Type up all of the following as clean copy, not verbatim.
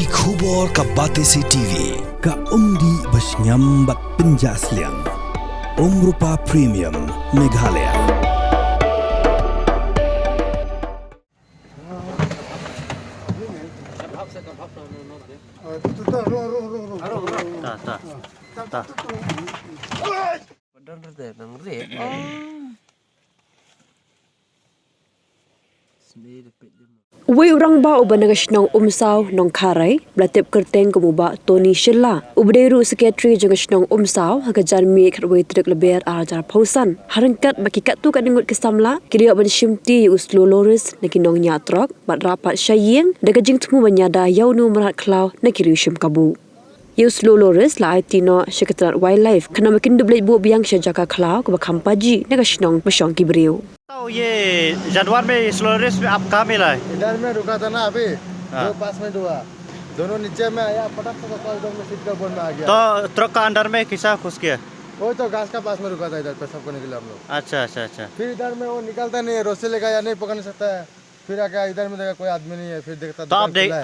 Ki khubor ka Batesi TV. Ka umdi basnyambak penjaslian. Rupa Premium Meghalaya. Uwi urang ba uban nagasnong umsaw nong karay, blatip kerteng kumuba Tony Shilla. Ubderu sekretari jangasnong umsaw hagajan mi katway trik leber arajar pausan. Harangkat bakikat tu kadingut kesamla, kiriak ban shimti uslo loris nakinong nyatrok, bat rapat syaying, dagajing temu banyada yaunu merat klau nakiriu shim kabu. Uslo loris la aitino sekretariat wildlife, kena makin dublai bu biang syajaka klau kebakam paji nagasnong masyong kibriu. तो ये जदवार में स्लोरेस में आप कहाँ मिला है? इधर में रुका था ना अभी दो 5 मिनट हुआ दोनों नीचे में आया फटक से एकदम में सीट का बोन में आ गया तो ट्रक का अंदर में किसा घुस गया? वो तो घास का पास में रुका था इधर पेशाब करने के लिए हम लोग अच्छा अच्छा अच्छा फिर इधर में वो निकलता नहीं है रस्सी लेगा या नहीं पकड़ नहीं सकता है फिर आके इधर में देखा कोई आदमी नहीं है फिर देखता तो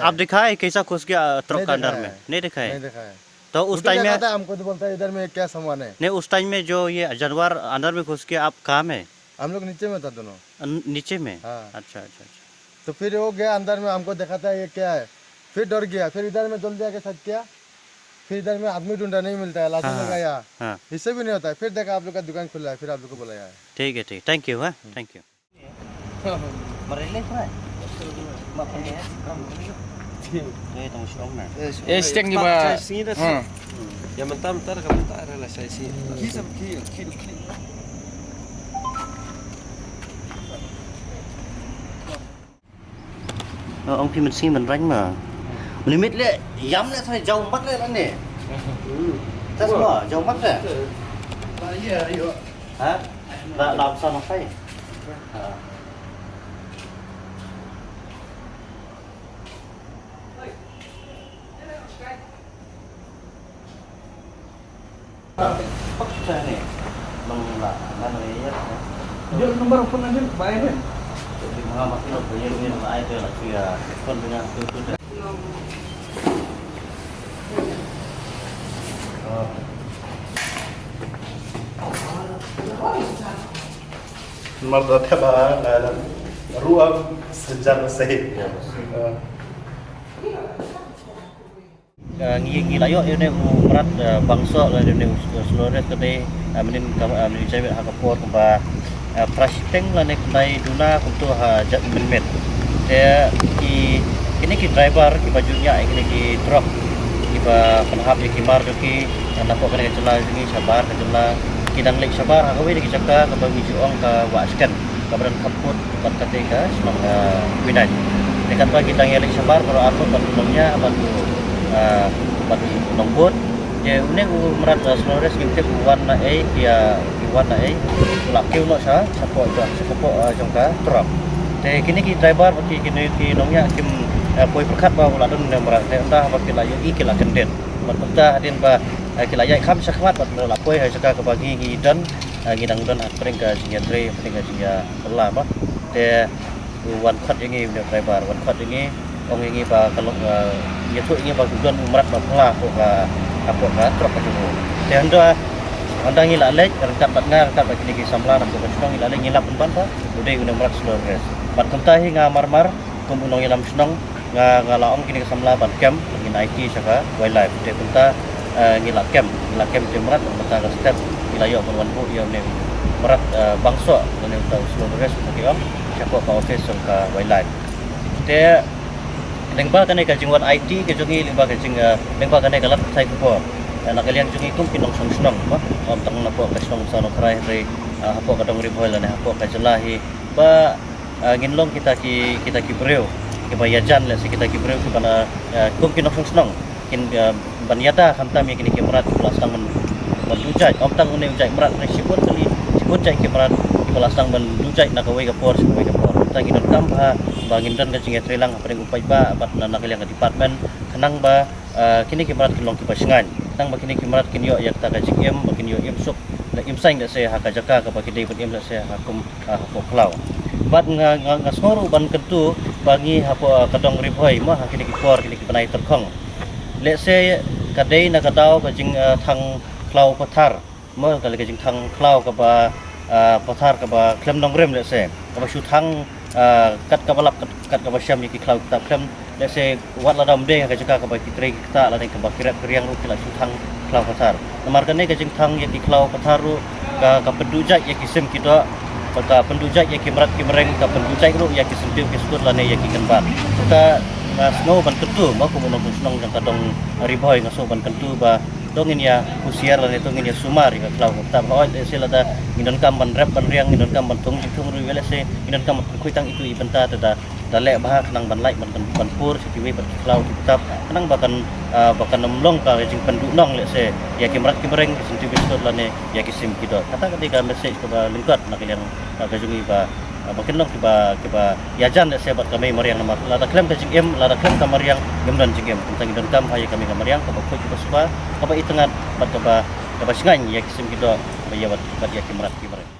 आप दिखाए कैसा घुस गया ट्रक का अंदर में? नहीं दिखाए। नहीं देखा है तो उस टाइम में हमको तो बोलता है इधर में क्या सामान है नहीं उस टाइम में जो ये जानवर अंदर में घुस गया आप कहाँ में? हम लोग नीचे में था दोनों नीचे में। हाँ। अच्छा अच्छा अच्छा तो फिर वो गया अंदर में हमको दिखाता है ये क्या है फिर डर गया फिर इधर में जल्दी आके सच किया फिर इधर में आदमी ढूंढा नहीं मिलता है लाठी लगाया हाँ। इससे भी नहीं होता है फिर देखा आप लोग का दुकान खुला है फिर आप लोग को बुलाया है ठीक है ठीक थैंक यू हाँ thank you Stek ni ba? Ya mentar kamu tak realisasi. ông khi mình xin mình ránh mà mình biết lệ dám lệ thôi dầu mắt lệ lắm nè rất mở dầu mắt nè hả làm sao nó phải bắt ra nè bằng là này Dia nomor phone aja bayar deh. Jadi Muhammad itu begini lah itu lah dia kon dengan itu. मर्द थे बाहर रुआ सज्जन सही ngi layo ini merat bangsa ini seluruh tadi menin kami cewek hakapor kemba prasiteng lah nek nai duna untuk hajat menmet dia ini ki driver ki bajunya ini ki truck ki ba penhap ki mar ki napok kena celah ini sabar celah kidang lek sabar hakawe ki caka ka bagi juang ka waskan ka beran kaput tempat ketika semang winai dekat bagi kita lek sabar kalau aku bantunya bantu batu nombor je une merat Flores ngintip warna dia warna lakiu no sa sapo jongka truk te kini ki driver bagi kini ki nongnya kim poi perkat ba ulah dun merat te entah bagi layu iki la kenden berpenta adin ba ki layai kham sakmat bat la poi hai saka ke bagi ngidan ngidang don pring ka sinjatre pring ka sinja la ba te wan khat ini driver wan khat ini ông ini ba kalau ya tu ini ba tujuan merat ba pula apa truk ka tu te anda ngila lek rangkat bat ngar kat bagi ki samla nam ko snong ngila lek ngila pun ba udah guna merat Flores bat kemtahi nga marmar kum unong ilam snong nga laong kini samla bat kem ngin IT saka wildlife te kunta ngila kem te merat mata ka step ngila yo perwan bu yo ne merat bangso ne utau Flores ki om siapa ka office ka wildlife te lengba kanai ka jingwat IT ke jungi lengba ka jing lengba kanai ka lat sai ko nak kalian jungi kum kinong song ba om tang na po ka song sa no krai re hapo ka dong ri boy la ne hapo ka jelahi ba nginlong kita ki breu ke bayajan le kita ki breu ki bana kum kinong song kin banyata khamta mi kini ki merat pelasang men dujai om tang ne ujai merat ne siput jai ki merat pelasang men dujai nak away ka por ta ginon kamba bangin dan ka jinga trelang apa ring upai ba bat nak yang department kenang ba kini ki merat kilong ki pasingan nang ba kini ki merat kinyo yak ta ka jingem ba kinyo imsuk na imsaing da se hakajaka ka ba kidai pun im da se hakum hapoklau bat nga snoru ban kentu bangi hapo kadong riboi mo hakini ki por kini ki banai terkong let's say kadai na kadau ka jing thang klau pathar mo kali ka jing thang klau ka ba pathar ka ba klem dong rem let's say ka ba shu thang kat ka balap kat ka ba syam ki klau ta klem let's say wat la dam de ka jika ka ba ki tre kita la ka ba kirat kriang ru kila shu thang klau pathar namar ka ne ka jing thang ki klau pathar ru ka pendujak ya kisim kita ka pendujak ya kimrat kimreng ka pendujak ru ya kisentiu kiskut la ne ya kikenbat ka snow ban kentu ma ko monong snong jang kadong riboi ngaso ban kentu ba dongin ya usiar la ne dongin ya sumar ka klau ta ba oi sila da indon kam ban rap ban riang indon kam ban tung jing ru wele se indon kam kuitang itu ibenta ta da le ba kanang ban lai ban pur sitiwi ban klau tetap kanang bahkan nemlong ka jing pendu nong le se ya kimrat kimreng kisentiu kiskut la ne ya kisim kidot kata ketika message ke ba lingkot nak yang kajungi ba mungkin long kiba yajan saya buat kami mariang nama lada klaim ke jingem lada klaim kamar yang gemdan jingem tentang idon kam haya kami kamar yang kaba kiba suba kaba itengat bat kaba singan ya kisim kido ya bat ya kimrat kimrat